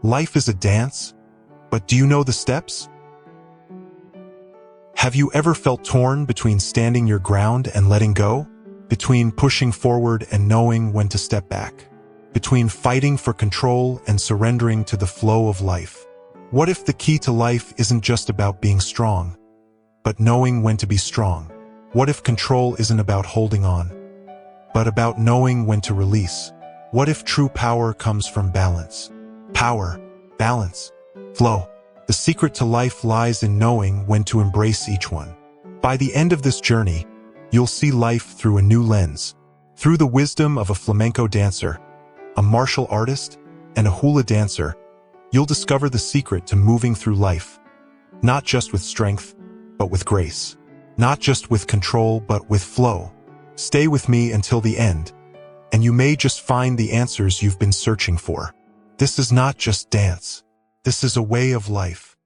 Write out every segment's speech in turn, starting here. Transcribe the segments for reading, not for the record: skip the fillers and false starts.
Life is a dance, but do you know the steps? Have you ever felt torn between standing your ground and letting go? Between pushing forward and knowing when to step back? Between fighting for control and surrendering to the flow of life? What if the key to life isn't just about being strong, but knowing when to be strong? What if control isn't about holding on, but about knowing when to release? What if true power comes from balance? Power, balance, flow. The secret to life lies in knowing when to embrace each one. By the end of this journey, you'll see life through a new lens. Through the wisdom of a flamenco dancer, a martial artist, and a hula dancer, you'll discover the secret to moving through life, not just with strength, but with grace. Not just with control, but with flow. Stay with me until the end, and you may just find the answers you've been searching for. This is not just dance. This is a way of life.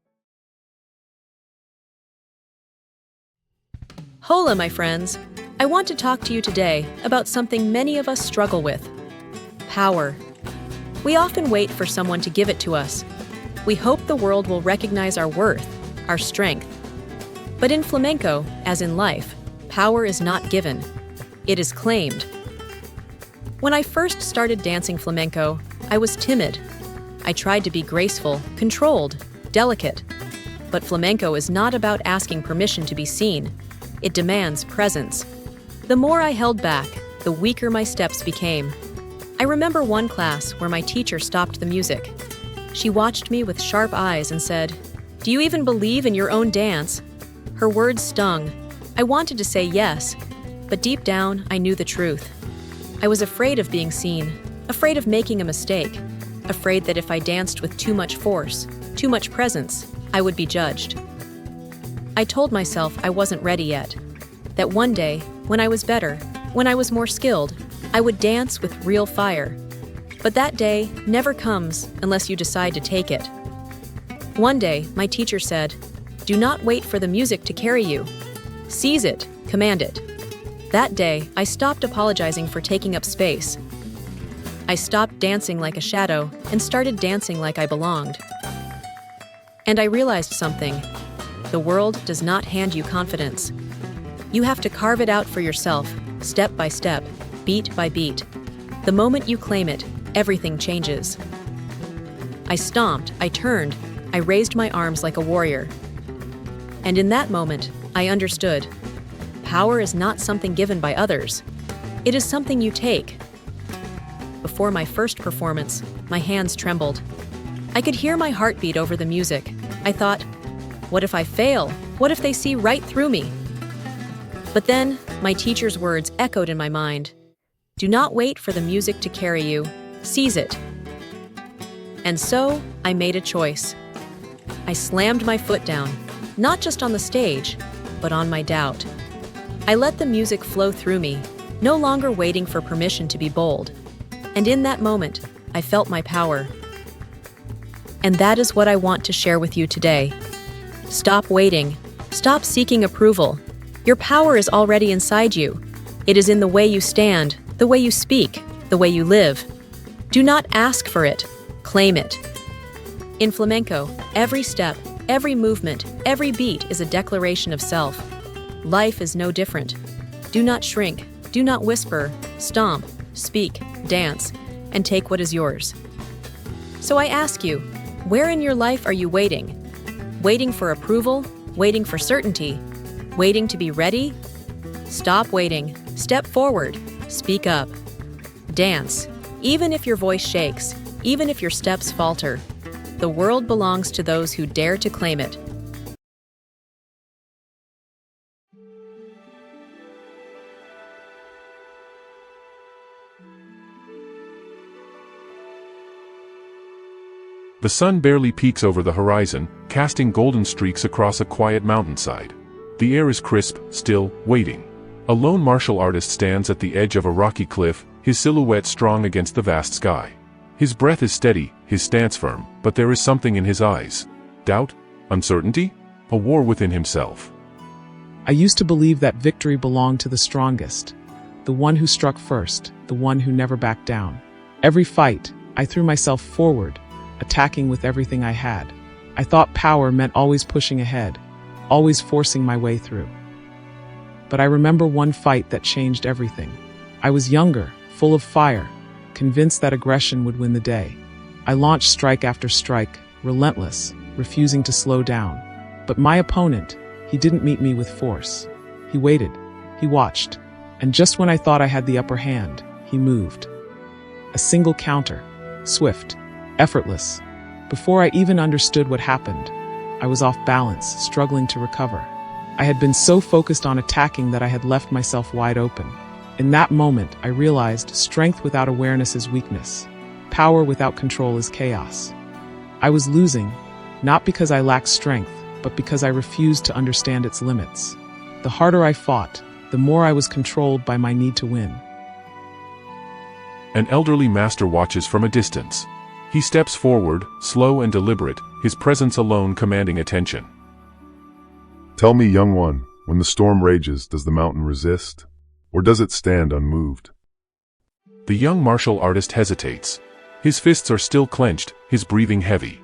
Hola, my friends. I want to talk to you today about something many of us struggle with: power. We often wait for someone to give it to us. We hope the world will recognize our worth, our strength. But in flamenco, as in life, power is not given. It is claimed. When I first started dancing flamenco, I was timid. I tried to be graceful, controlled, delicate. But flamenco is not about asking permission to be seen. It demands presence. The more I held back, the weaker my steps became. I remember one class where my teacher stopped the music. She watched me with sharp eyes and said, "Do you even believe in your own dance?" Her words stung. I wanted to say yes, but deep down, I knew the truth. I was afraid of being seen, afraid of making a mistake, afraid that if I danced with too much force, too much presence, I would be judged. I told myself I wasn't ready yet, that one day, when I was better, when I was more skilled, I would dance with real fire. But that day never comes unless you decide to take it. One day, my teacher said, "Do not wait for the music to carry you. Seize it, command it." That day, I stopped apologizing for taking up space. I stopped dancing like a shadow and started dancing like I belonged. And I realized something. The world does not hand you confidence. You have to carve it out for yourself, step by step, beat by beat. The moment you claim it, everything changes. I stomped, I turned, I raised my arms like a warrior. And in that moment, I understood. Power is not something given by others. It is something you take. Before my first performance, my hands trembled. I could hear my heartbeat over the music. I thought, what if I fail? What if they see right through me? But then, my teacher's words echoed in my mind. Do not wait for the music to carry you. Seize it. And so, I made a choice. I slammed my foot down, not just on the stage, but on my doubt. I let the music flow through me, no longer waiting for permission to be bold. And in that moment, I felt my power. And that is what I want to share with you today. Stop waiting. Stop seeking approval. Your power is already inside you. It is in the way you stand, the way you speak, the way you live. Do not ask for it. Claim it. In flamenco, every step, every movement, every beat is a declaration of self. Life is no different. Do not shrink. Do not whisper. Stomp. Speak, dance, and take what is yours. So I ask you, where in your life are you waiting? Waiting for approval? Waiting for certainty? Waiting to be ready? Stop waiting. Step forward. Speak up. Dance. Even if your voice shakes, even if your steps falter, the world belongs to those who dare to claim it. The sun barely peeks over the horizon, casting golden streaks across a quiet mountainside. The air is crisp, still, waiting. A lone martial artist stands at the edge of a rocky cliff, his silhouette strong against the vast sky. His breath is steady, his stance firm, but there is something in his eyes. Doubt? Uncertainty? A war within himself. I used to believe that victory belonged to the strongest, the one who struck first, the one who never backed down. Every fight, I threw myself forward, attacking with everything I had. I thought power meant always pushing ahead, always forcing my way through. But I remember one fight that changed everything. I was younger, full of fire, convinced that aggression would win the day. I launched strike after strike, relentless, refusing to slow down. But my opponent, he didn't meet me with force. He waited, he watched, and just when I thought I had the upper hand, he moved. A single counter, swift, effortless. Before I even understood what happened, I was off balance, struggling to recover. I had been so focused on attacking that I had left myself wide open. In that moment, I realized strength without awareness is weakness. Power without control is chaos. I was losing, not because I lacked strength, but because I refused to understand its limits. The harder I fought, the more I was controlled by my need to win. An elderly master watches from a distance. He steps forward, slow and deliberate, his presence alone commanding attention. Tell me, young one, when the storm rages, does the mountain resist? Or does it stand unmoved? The young martial artist hesitates. His fists are still clenched, his breathing heavy.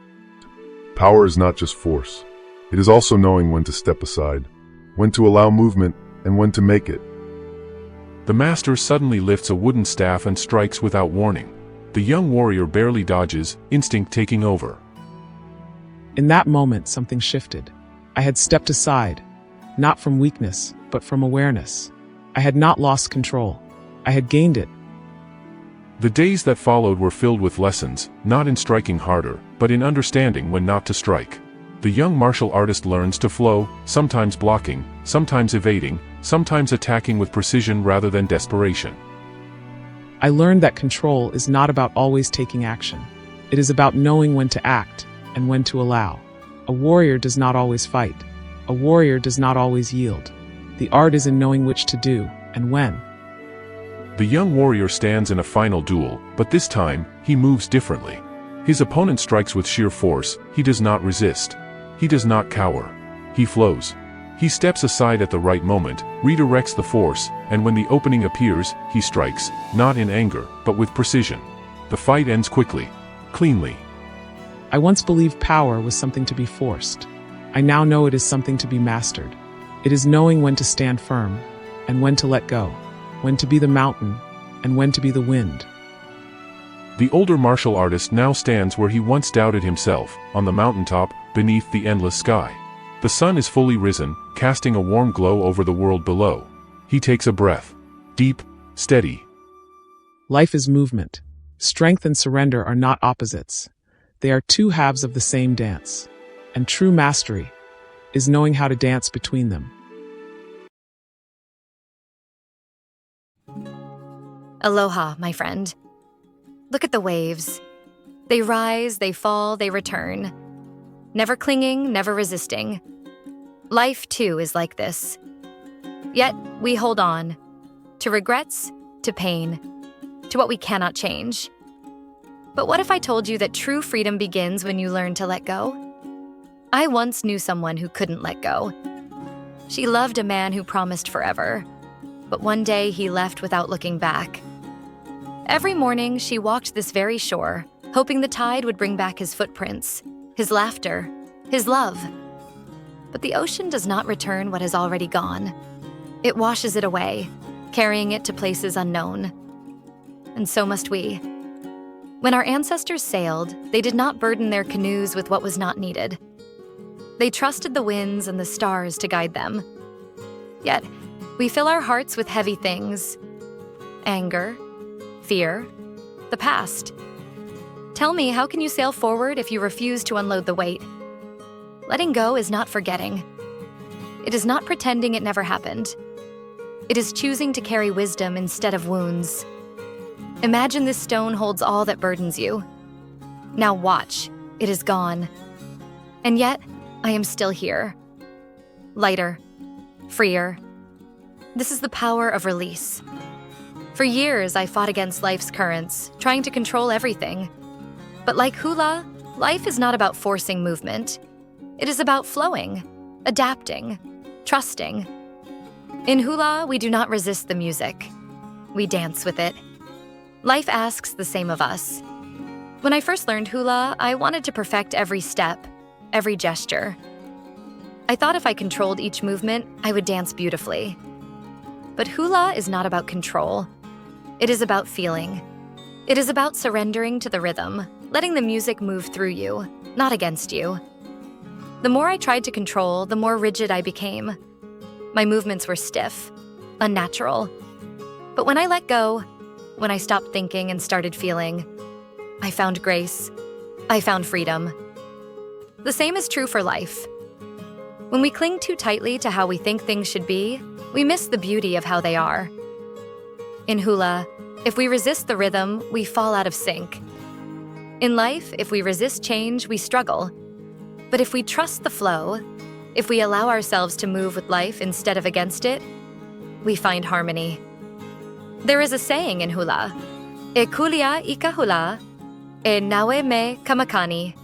Power is not just force. It is also knowing when to step aside, when to allow movement, and when to make it. The master suddenly lifts a wooden staff and strikes without warning. The young warrior barely dodges, instinct taking over. In that moment, something shifted. I had stepped aside, not from weakness, but from awareness. I had not lost control. I had gained it. The days that followed were filled with lessons, not in striking harder, but in understanding when not to strike. The young martial artist learns to flow, sometimes blocking, sometimes evading, sometimes attacking with precision rather than desperation. I learned that control is not about always taking action. It is about knowing when to act and when to allow. A warrior does not always fight. A warrior does not always yield. The art is in knowing which to do and when. The young warrior stands in a final duel, but this time, he moves differently. His opponent strikes with sheer force, he does not resist. He does not cower. He flows. He steps aside at the right moment, redirects the force, and when the opening appears, he strikes, not in anger, but with precision. The fight ends quickly, cleanly. I once believed power was something to be forced. I now know it is something to be mastered. It is knowing when to stand firm, and when to let go, when to be the mountain, and when to be the wind. The older martial artist now stands where he once doubted himself, on the mountaintop, beneath the endless sky. The sun is fully risen, casting a warm glow over the world below. He takes a breath. Deep, steady. Life is movement. Strength and surrender are not opposites. They are two halves of the same dance. And true mastery is knowing how to dance between them. Aloha, my friend. Look at the waves. They rise, they fall, they return. Never clinging, never resisting. Life, too, is like this. Yet, we hold on. To regrets, to pain, to what we cannot change. But what if I told you that true freedom begins when you learn to let go? I once knew someone who couldn't let go. She loved a man who promised forever. But one day he left without looking back. Every morning, she walked this very shore, hoping the tide would bring back his footprints, his laughter, his love. But the ocean does not return what has already gone. It washes it away, carrying it to places unknown. And so must we. When our ancestors sailed, they did not burden their canoes with what was not needed. They trusted the winds and the stars to guide them. Yet, we fill our hearts with heavy things. Anger, fear, the past. Tell me, how can you sail forward if you refuse to unload the weight? Letting go is not forgetting. It is not pretending it never happened. It is choosing to carry wisdom instead of wounds. Imagine this stone holds all that burdens you. Now watch, it is gone. And yet, I am still here. Lighter, freer. This is the power of release. For years, I fought against life's currents, trying to control everything. But like Hula, life is not about forcing movement. It is about flowing, adapting, trusting. In Hula, we do not resist the music. We dance with it. Life asks the same of us. When I first learned hula, I wanted to perfect every step, every gesture. I thought if I controlled each movement, I would dance beautifully. But hula is not about control. It is about feeling. It is about surrendering to the rhythm, letting the music move through you, not against you. The more I tried to control, the more rigid I became. My movements were stiff, unnatural. But when I let go, when I stopped thinking and started feeling, I found grace. I found freedom. The same is true for life. When we cling too tightly to how we think things should be, we miss the beauty of how they are. In hula, if we resist the rhythm, we fall out of sync. In life, if we resist change, we struggle. But if we trust the flow, if we allow ourselves to move with life instead of against it, we find harmony. There is a saying in hula, "E kulia ika hula, e nawe me kamakani."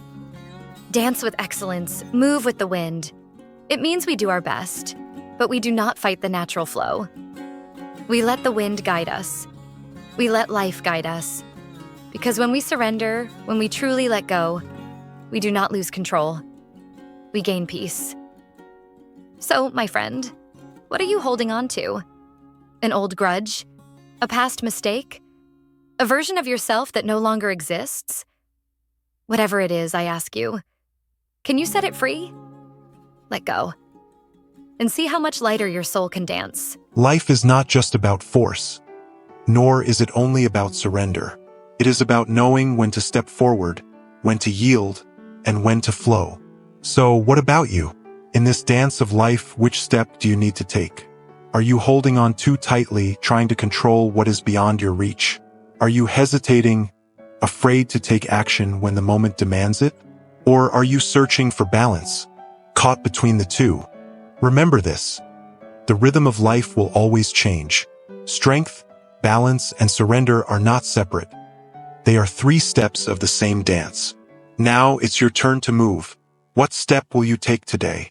Dance with excellence, move with the wind. It means we do our best, but we do not fight the natural flow. We let the wind guide us. We let life guide us. Because when we surrender, when we truly let go, we do not lose control. We gain peace. So, my friend, what are you holding on to? An old grudge? A past mistake? A version of yourself that no longer exists? Whatever it is, I ask you, can you set it free? Let go. And see how much lighter your soul can dance. Life is not just about force, nor is it only about surrender. It is about knowing when to step forward, when to yield, and when to flow. So, what about you? In this dance of life, which step do you need to take? Are you holding on too tightly, trying to control what is beyond your reach? Are you hesitating, afraid to take action when the moment demands it? Or are you searching for balance, caught between the two? Remember this. The rhythm of life will always change. Strength, balance, and surrender are not separate. They are 3 steps of the same dance. Now it's your turn to move. What step will you take today?